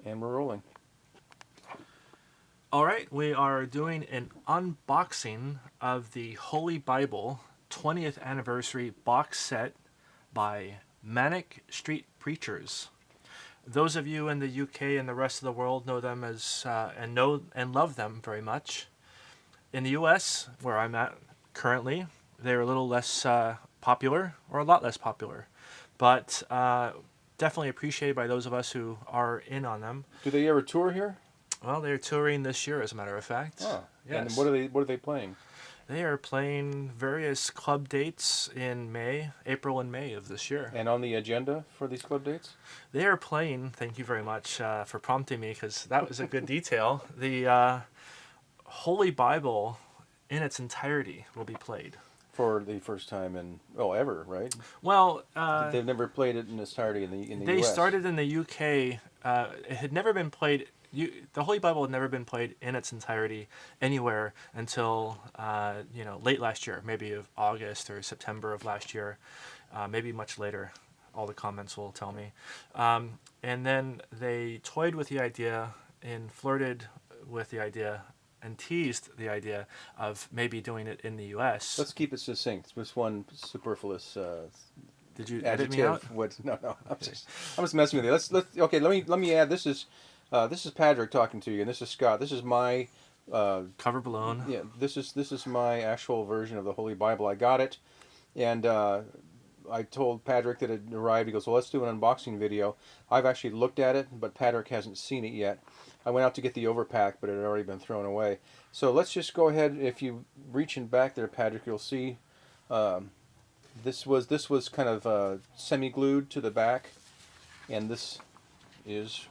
And we're rolling. All right, we are doing an unboxing of the Holy Bible 20th Anniversary box set by Manic Street Preachers. Those of you in the UK and the rest of the world know them as and know and love them very much. In the U.S., where I'm at currently, they're a little less popular, or a lot less popular, but definitely appreciated by those of us who are in on them. Do they ever tour here? Well, they're touring this year, as a matter of fact. Oh, Yes. and what are they playing? They are playing various club dates in May, April and May of this year. And on the agenda for these club dates? They are playing, thank you very much for prompting me, because that was a good detail. The Holy Bible in its entirety will be played. For the first time in ever, right? Well, they've never played it in its entirety in the they U.S. started in the UK. It had never been played. The Holy Bible had never been played in its entirety anywhere until late last year, maybe of August or September of last year, maybe much later. All the comments will tell me. And then they toyed with the idea and flirted with the idea and teased the idea of maybe doing it in the U.S. Let's keep it succinct. Just one superfluous Did you edit me adjective. out? No. I'm just messing with you. Let's. Okay. Let me add. This is Patrick talking to you, and this is Scott. This is my Cover blown. yeah. This is my actual version of the Holy Bible. I got it, and I told Patrick that it arrived. He goes, "Well, let's do an unboxing video." I've actually looked at it, but Patrick hasn't seen it yet. I went out to get the overpack, but it had already been thrown away. So let's just go ahead. If you reach in back there, Patrick, you'll see this was kind of semi-glued to the back, and this is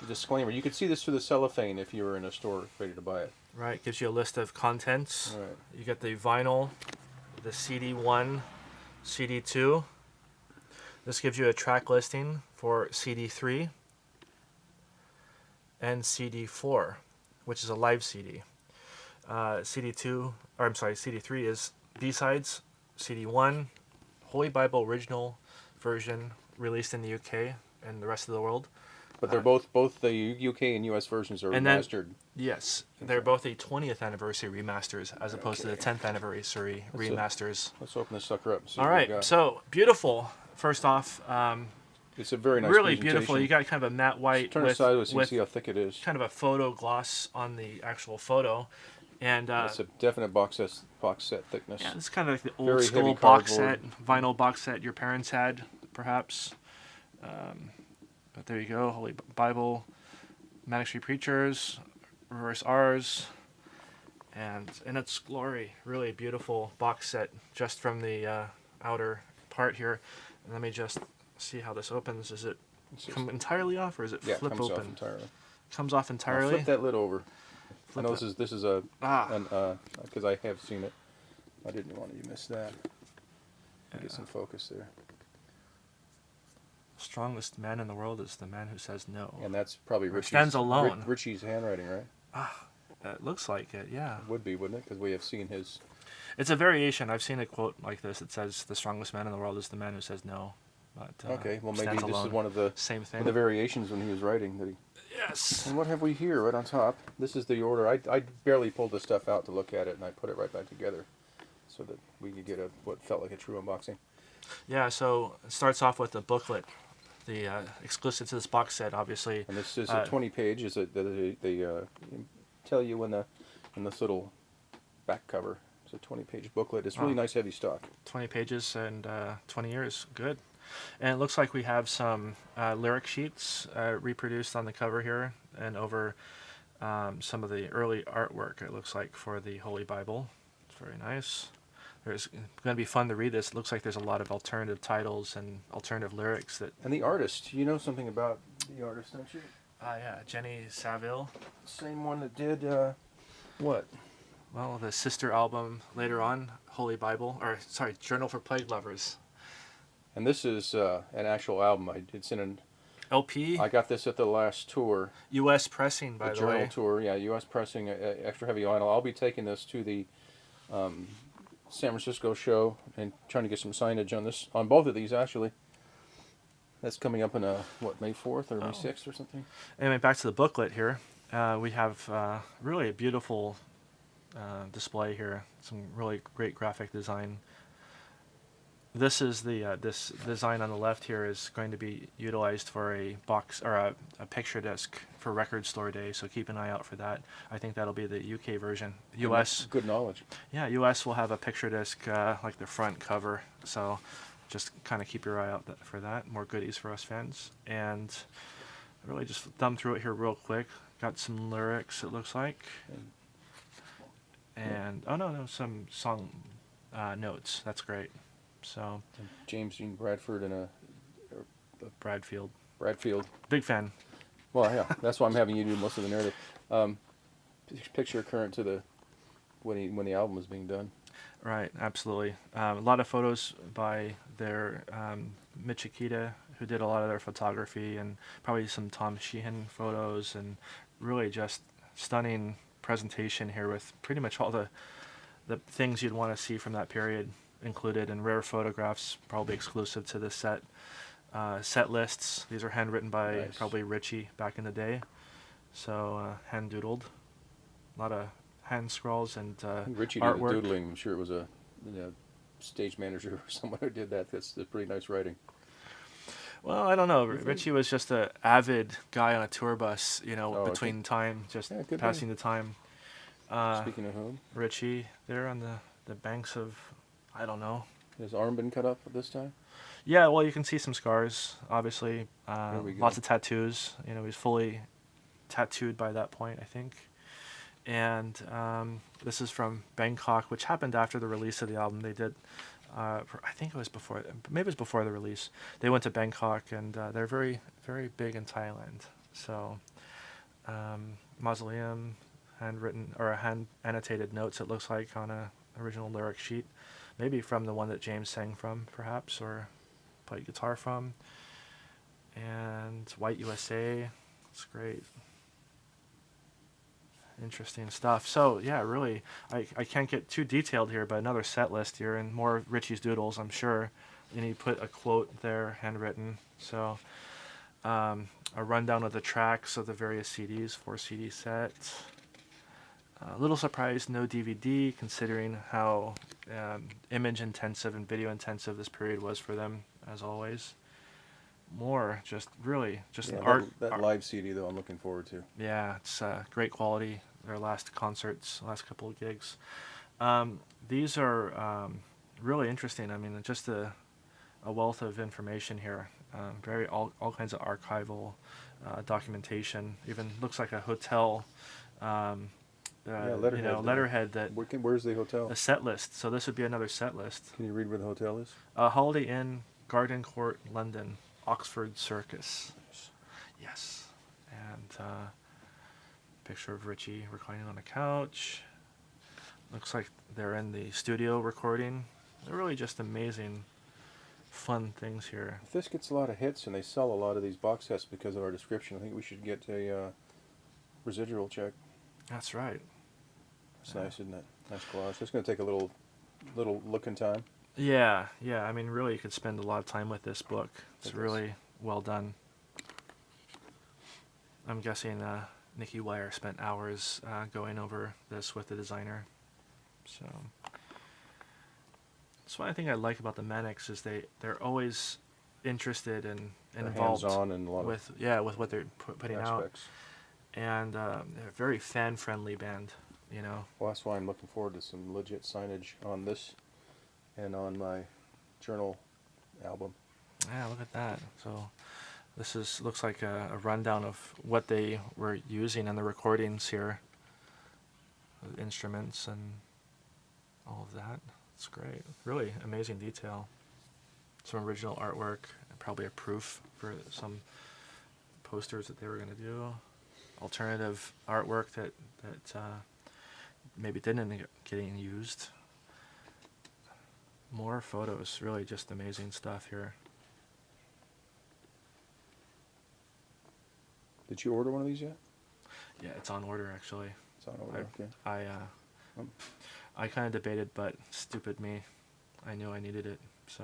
the disclaimer. You could see this through the cellophane if you were in a store ready to buy it. Right, gives you a list of contents. Right. You get the vinyl, the CD1, CD2. This gives you a track listing for CD3 and CD4, which is a live CD. CD3 is B-sides. CD1, Holy Bible original version released in the UK and the rest of the world. But they're both the UK and US versions are And then- remastered. Yes, they're both a 20th anniversary remasters as opposed to the 10th anniversary remasters. Let's open this sucker up. And see All what we right, got. so beautiful. First off, It's a very nice really presentation. beautiful. You got kind of a matte white Turn it with, sideways so you can with see how thick it is. kind of a photo gloss on the actual photo. And It's a definite box set thickness. yeah, it's kind of like the Very old school heavy box cardboard. set, vinyl box set your parents had, perhaps. But there you go, Holy Bible, Manic Street Preachers, Reverse R's, and in its glory, really beautiful box set just from the outer part here. And let me just see how this opens. Is it come entirely off, or is it Yeah, it flip comes open? off entirely. Comes off Now entirely. flip that lid over. Flip I know it. this is a Ah. because I have seen it. I didn't want you to miss that. Yeah. Get some focus there. Strongest man in the world is the man who says no. And that's probably Or Richie's, stands alone. Richie's handwriting, right? It looks like it, yeah. It would be, wouldn't it? Because we have seen his. It's a variation. I've seen a quote like this. It says, "The strongest man in the world is the man who says no." But Okay, well maybe stands this alone. is one of the Same thing. variations when he was writing that he. Yes. And what have we here right on top? This is the order. I barely pulled this stuff out to look at it, and I put it right back together, so that we could get what felt like a true unboxing. Yeah. So it starts off with the booklet, the exclusive to this box set, obviously. And this is a 20-page. Is it they tell you in this little back cover? It's a 20-page booklet. It's really nice, heavy stock. 20 pages and 20 years. Good. And it looks like we have some lyric sheets reproduced on the cover here and over some of the early artwork, it looks like, for the Holy Bible. It's very nice. It's going to be fun to read this. It looks like there's a lot of alternative titles and alternative lyrics that... And the artist. You know something about the artist, don't you? yeah, Jenny Saville. Same one that did what? Well, the sister album later on, Holy Bible, or sorry, Journal for Plague Lovers. And this is an actual album. It's in an. LP. I got this at the last tour. U.S. pressing, by the the Journal way. tour, yeah, U.S. pressing, extra heavy vinyl. I'll be taking this to the San Francisco show and trying to get some signage on both of these actually. That's coming up in what, May 4th or May Oh. 6th or something? Anyway, back to the booklet here. We have really a beautiful display here. Some really great graphic design. This is this design on the left here is going to be utilized for a box or a picture disc for Record Store Day. So keep an eye out for that. I think that'll be the UK version. US, Good knowledge. yeah, US will have a picture disc like the front cover. So just kind of keep your eye out for that. More goodies for us fans. And really just thumb through it here real quick. Got some lyrics, it looks like. And oh no, some song notes. That's great. So James Dean Bradford and Bradfield, Bradfield. big fan. Well, yeah, that's why I'm having you do most of the narrative. Um, Picture current to the when the album was being done. Right, absolutely. A lot of photos by their Mitch Akita, who did a lot of their photography, and probably some Tom Sheehan photos, and really just stunning presentation here with pretty much all the things you'd want to see from that period included, and rare photographs, probably exclusive to the set. Set lists. These are handwritten by Nice. probably Richie back in the day, so hand doodled. A lot of hand scrawls and I think Richie did the artwork. doodling. I'm sure it was a stage manager or someone who did that. That's pretty nice writing. Well, I don't know. You think? Richie was just a avid guy on a tour bus, Oh, between time, just Yeah, could passing the time. Speaking of whom, Richie, there on the banks of, I don't know. his arm been cut up at this time? Yeah, well, you can see some scars, obviously. There we go. Lots of tattoos. He's fully tattooed by that point, I think. And this is from Bangkok, which happened after the release of the album. They did, I think it was before, maybe it was before the release. They went to Bangkok, and they're very, very big in Thailand. So, mausoleum, handwritten or hand annotated notes. It looks like on a original lyric sheet, maybe from the one that James sang from, perhaps, or played guitar from. And White U.S.A. It's great. Interesting stuff. So yeah, really, I can't get too detailed here, but another set list here and more of Richie's doodles, I'm sure. And he put a quote there, handwritten. So a rundown of the tracks of the various CDs, 4 CD set. A little surprised, no DVD, considering how image intensive and video intensive this period was for them, as always. More, just really, just Yeah, art. that live CD though, I'm looking forward to. Yeah, it's great quality. Their last concerts, last couple of gigs. These are really interesting. I mean, just a wealth of information here. Very all kinds of archival documentation. Even looks like a hotel. Letterhead that Where's the hotel? a set list. So this would be another set list. Can you read where the hotel is? Holiday Inn, Garden Court, London, Oxford Circus. Yes, and picture of Richie reclining on a couch. Looks like they're in the studio recording. They're really just amazing, fun things here. If this gets a lot of hits and they sell a lot of these box sets because of our description, I think we should get a residual check. That's right. It's nice, isn't it? Nice collage. It's going to take a little looking time. Yeah. I mean, really, you could spend a lot of time with this book. It's It is. really well done. I'm guessing Nikki Wire spent hours going over this with the designer. So that's one thing I like about the Manics is they're always interested and involved Hands-on and a lot with what they're putting of out, aspects. and they're a very fan friendly band. Well, that's why I'm looking forward to some legit signage on this and on my journal album. Yeah, look at that. So this looks like a rundown of what they were using in the recordings here, the instruments and all of that. It's great. Really amazing detail. Some original artwork, and probably a proof for some posters that they were going to do. Alternative artwork that maybe didn't end up getting used. More photos. Really just amazing stuff here. Did you order one of these yet? Yeah, it's on order actually. It's on order. Okay. I kind of debated, but stupid me, I knew I needed it. So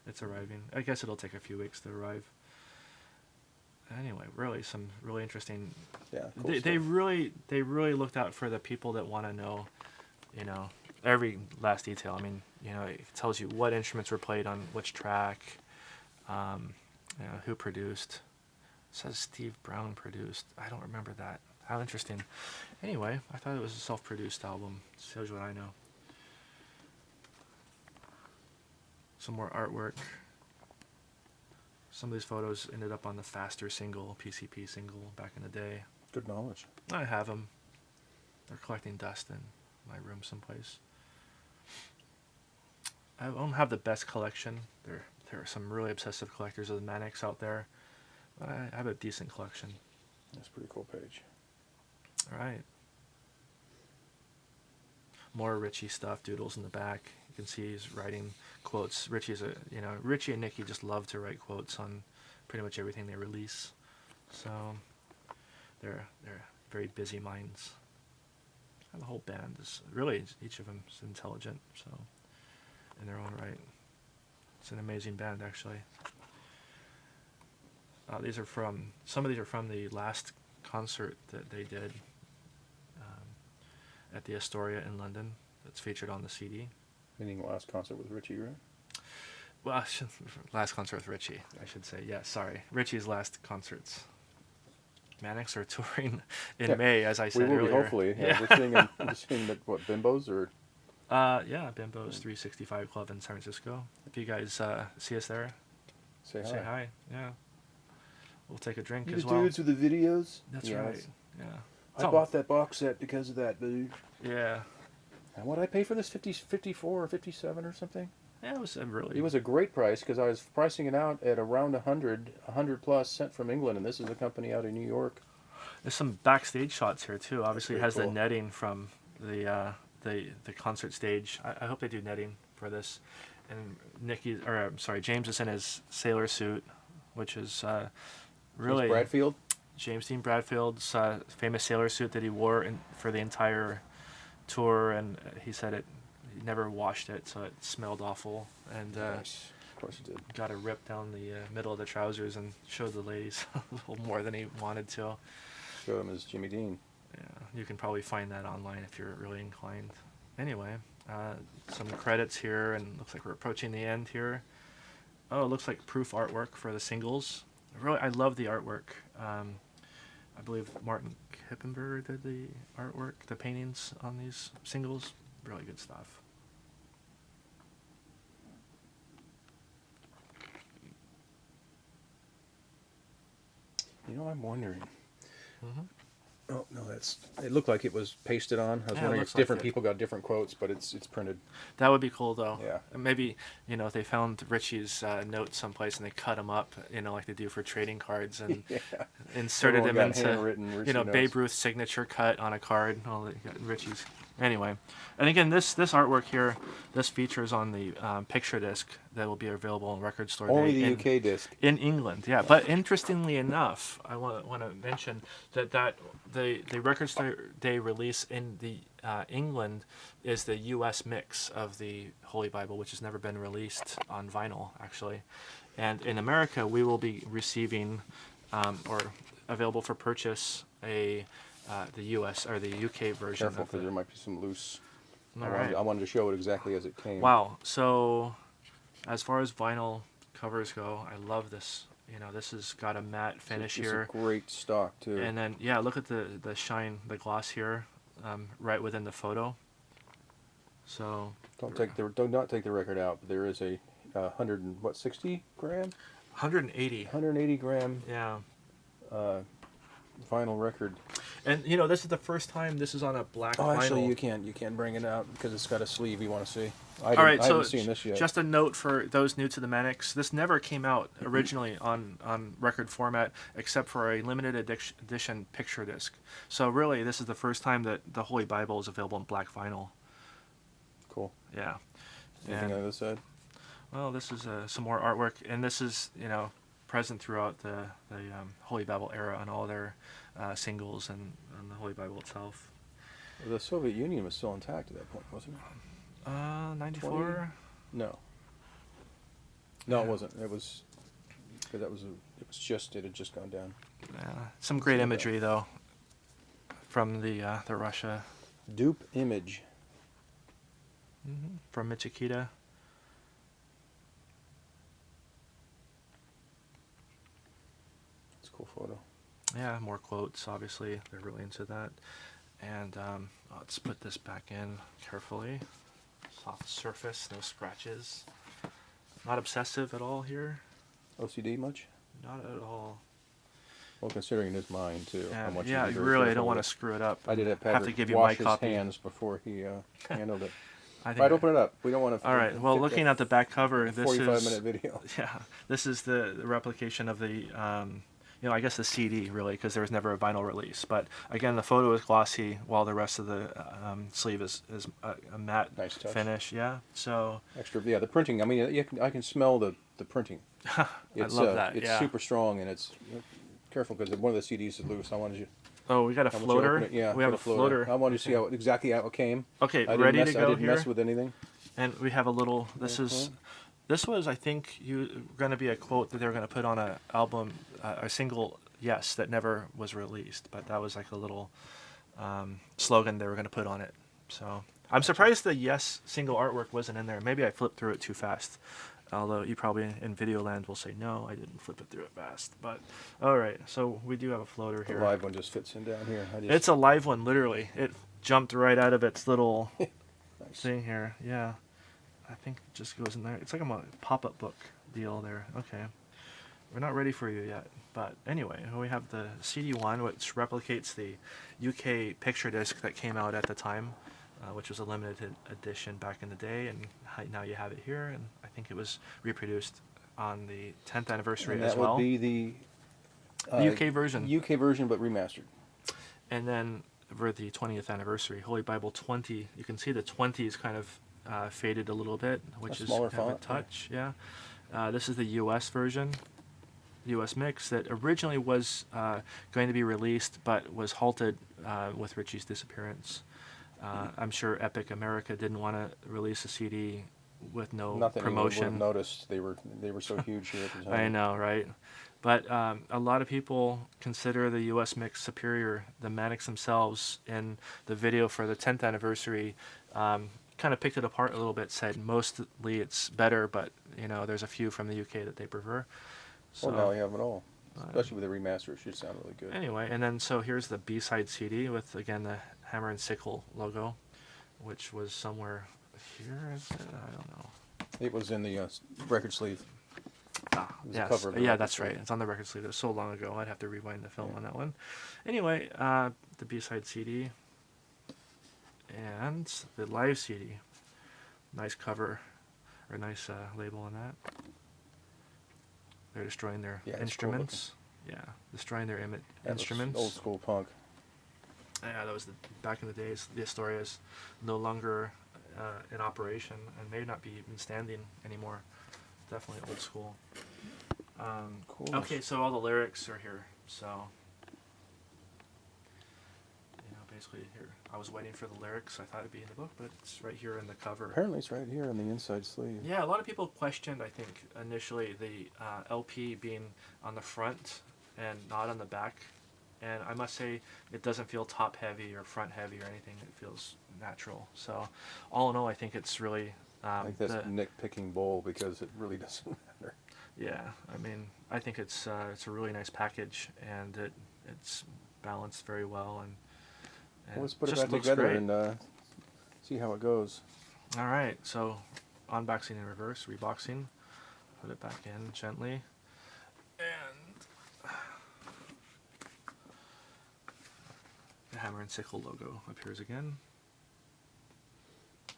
It's arriving. I guess it'll take a few weeks to arrive. Anyway, really some really interesting. Yeah, cool They stuff. really looked out for the people that want to know, you know, every last detail. I mean, you know, it tells you what instruments were played on which track, you know, who produced. It says Steve Brown produced. I don't remember that. How interesting. Anyway, I thought it was a self-produced album. Shows you what I know. Some more artwork. Some of these photos ended up on the Faster single, PCP single back in the day. Good knowledge. I have them. They're collecting dust in my room someplace. I don't have the best collection. There are some really obsessive collectors of the Manics out there, but I have a decent collection. That's a pretty cool page. All right. More Richie stuff, doodles in the back. You can see he's writing quotes. Richie and Nicky just love to write quotes on pretty much everything they release. So they're very busy minds. And the whole band is really, each of them is intelligent, so in their own right. It's an amazing band, actually. Some of these are from the last concert that they did at the Astoria in London. That's featured on the CD. Meaning last concert with Richie, right? Well, last concert with Richie, I should say. Yeah, sorry. Richie's last concerts. Manics are touring in May, as I said we will earlier. be, hopefully. Yeah. We're seeing that, what, Bimbos or? Yeah, Bimbo's 365 Club in San Francisco. If you guys see us there, Say hi. say hi. Yeah. We'll take a drink You as the well. dudes with the videos? That's Yeah, right. Yeah. I bought that box set because of that, dude. Yeah. And what did I pay for this? 54 or 57 or something? Yeah, it was a really... It was a great price because I was pricing it out at around 100 plus sent from England, and this is a company out of New York. There's some backstage shots here too. Obviously, it has cool. the netting from the concert stage. I hope they do netting for this. And James is in his sailor suit, which is really James Bradfield. James Dean Bradfield's famous sailor suit that he wore for the entire tour, and he said he never washed it, so it smelled awful, and Nice. Of course he did. got a rip down the middle of the trousers and showed the ladies a little more than he wanted to. Showed him as Jimmy Dean. Yeah, you can probably find that online if you're really inclined. Anyway, some credits here, and looks like we're approaching the end here. Oh, it looks like proof artwork for the singles. I love the artwork. I believe Martin Kippenberger did the artwork, the paintings on these singles. Really good stuff. You know, I'm wondering. Mm-hmm. Oh no, it looked like it was pasted on. I was Yeah, it wondering looks if different like it. people got different quotes, but it's printed. That would be cool, though. Yeah. Maybe, if they found Richie's notes someplace and they cut them up, like they do for trading cards, and Yeah. inserted Everyone them got into, handwritten Richie notes. Babe Ruth's signature cut on a card. All the Richie's. Anyway, and again, this artwork here, this features on the picture disc that will be available in Record Store Only Day the UK disc. in England. Yeah, but interestingly enough, I want to mention that the Record Store Day release in the England is the U.S. mix of the Holy Bible, which has never been released on vinyl, actually. And in America, we will be receiving or available for purchase the U.S. or the UK version. Careful, because there might be some loose. All right. I wanted to show it exactly as it came. Wow. So, as far as vinyl covers go, I love this. This has got a matte finish here. It's a great stock too. And then, yeah, look at the shine, the gloss here, right within the photo. So do not take the record out. But there is a 60 gram, 180. 180 gram Yeah. vinyl record. And this is the first time this is on a black vinyl. Oh, actually, you can't bring it out because it's got a sleeve you want to see. All right, I so haven't seen this yet. just a note for those new to the Manics. This never came out originally on record format except for a limited edition picture disc. So really, this is the first time that the Holy Bible is available in black vinyl. Cool. Yeah. Anything on this side? Well, this is some more artwork, and this is present throughout the Holy Bible era on all their singles and the Holy Bible itself. The Soviet Union was still intact at that point, wasn't it? 94? No. No, it wasn't. It was because it had just gone down. Yeah, some great imagery though from the Russia, Dupe image. from Michikita. It's a cool photo. Yeah, more quotes. Obviously, they're really into that. And let's put this back in carefully. Soft surface, no scratches. Not obsessive at all here. OCD much? Not at all. Well, considering it is mine too, I And want yeah, you to be you very really careful don't want with to it. screw it up. I did have have to Patrick give you my wash his copy. hands before he handled it. I All think. right, open it up. We don't want to. All right. Well, looking at the back cover, this 45-minute video. Yeah, this is the replication of the I guess the CD really, because there was never a vinyl release. But again, the photo is glossy, while the rest of the sleeve is a matte Nice touch. finish. Yeah. So Extra, yeah. The printing. I mean, I can smell the printing. I It's, love that. It's yeah. super strong, and it's careful because one of the CDs is loose. I wanted you. Oh, we got a I want you to floater. open it. Yeah, we have got a floater. I wanted to see exactly how it came. Okay, I ready didn't to mess, I go didn't here. mess with anything. And we have a little. This was, I think, going to be a quote that they were going to put on a album, a single, yes, that never was released. But that was like a little slogan they were going to put on it. So I'm surprised the yes single artwork wasn't in there. Maybe I flipped through it too fast. Although you probably in Videoland will say no, I didn't flip it through it fast. But all right, so we do have a floater The here. live one just fits in down here. It's a live one, literally. It jumped right out of its little nice. thing here. Yeah. I think it just goes in there. It's like a pop-up book deal there. Okay. We're not ready for you yet. But anyway, we have the CD1, which replicates the UK picture disc that came out at the time, which was a limited edition back in the day. And now you have it here. And I think it was reproduced on the 10th anniversary And as well. that would be the UK version. UK version, but remastered. And then for the 20th anniversary, Holy Bible 20, you can see the 20 is kind of faded a little bit, which is kind of a font, touch. Yeah. This is the U.S. version, U.S. mix that originally was going to be released, but was halted with Richie's disappearance. I'm sure Epic America didn't want to release a CD with no Nothing promotion. anyone would have noticed. They were so huge here at the time. I know, right? But a lot of people consider the U.S. mix superior. The Manics themselves, in the video for the 10th anniversary, kind of picked it apart a little bit. Said mostly it's better, but there's a few from the UK that they prefer. So, Well, now we have it all. Especially with the remaster, it should sound really good. Anyway, and then so here's the B-side CD with again the Hammer and Sickle logo, which was somewhere here. Is it? I don't know. It was in the record sleeve. It was the Yes. cover of the Yeah, record that's sleeve. right. It's on the record sleeve. It was so long ago. I'd have to rewind the film on that one. Anyway, the B-side CD and the live CD. Nice cover, or nice label on that. They're destroying their instruments. Yeah, destroying their instruments. Old school punk. Yeah, that was back in the days. The Astoria is no longer in operation and may not be even standing anymore. Definitely old school. Cool. Okay, so all the lyrics are here. So, basically here. I was waiting for the lyrics. I thought it'd be in the book, but it's right here in the cover. Apparently it's right here on the inside sleeve. Yeah, a lot of people questioned, I think, initially the LP being on the front and not on the back. And I must say, it doesn't feel top heavy or front heavy or anything. It feels natural. So, all in all, I think it's really. I think that's nitpicking bowl because it really doesn't matter. Yeah, I mean, I think it's a really nice package, and it's balanced very well, and Well, let's put it just back looks together great. and see how it goes. All right, so unboxing in reverse, reboxing, put it back in gently, and the Hammer and Sickle logo appears again.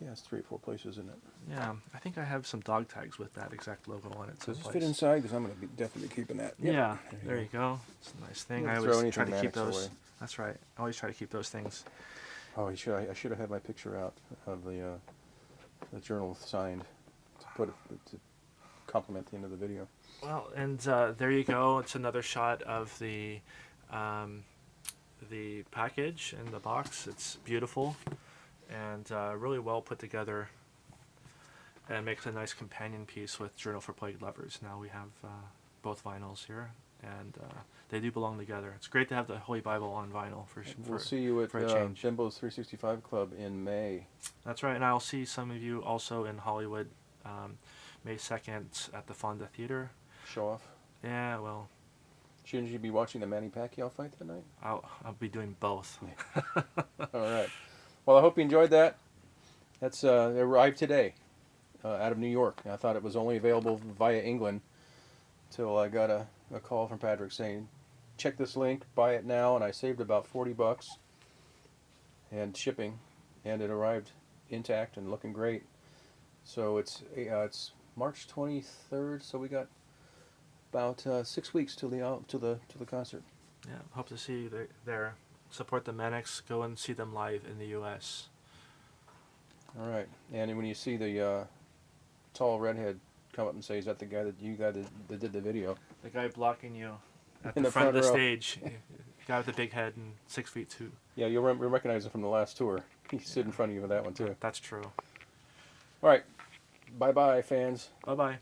Yeah, it's 3 or 4 places, isn't it? Yeah, I think I have some dog tags with that exact logo on it. Does this someplace. fit inside? Because I'm going to definitely be keeping that. Yep. Yeah, there you go. It's a nice thing. Don't I throw always try anything to keep Manics those. away. That's right. I always try to keep those things. Oh, I should have had my picture out of the journal signed to put it to complement the end of the video. Well, and there you go. It's another shot of the package and the box. It's beautiful and really well put together. and makes a nice companion piece with Journal for Plague Lovers. Now we have both vinyls here, and they do belong together. It's great to have the Holy Bible on vinyl We'll see you at for a change. Bimbo's 365 Club in May. That's right, and I'll see some of you also in Hollywood, May 2nd at the Fonda Theater. Show off. Yeah, well, Shouldn't you be watching the Manny Pacquiao fight that night? I'll be doing both. All right. Well, I hope you enjoyed that. That's it arrived today out of New York. I thought it was only available via England till I got a call from Patrick saying, check this link, buy it now, and I saved about $40 and shipping, and it arrived intact and looking great. So it's March 23rd, so we got about 6 weeks till the concert. Yeah, hope to see you there. Support the Manics. Go and see them live in the U.S. All right, and when you see the tall redhead come up and say, "Is that the guy that did the video?" The guy blocking you at In the front of the row. stage. Guy with the big head and 6'2". Yeah, you'll recognize him from the last tour. He stood in front of you for that one too. That's true. All right, bye bye, fans. Bye bye.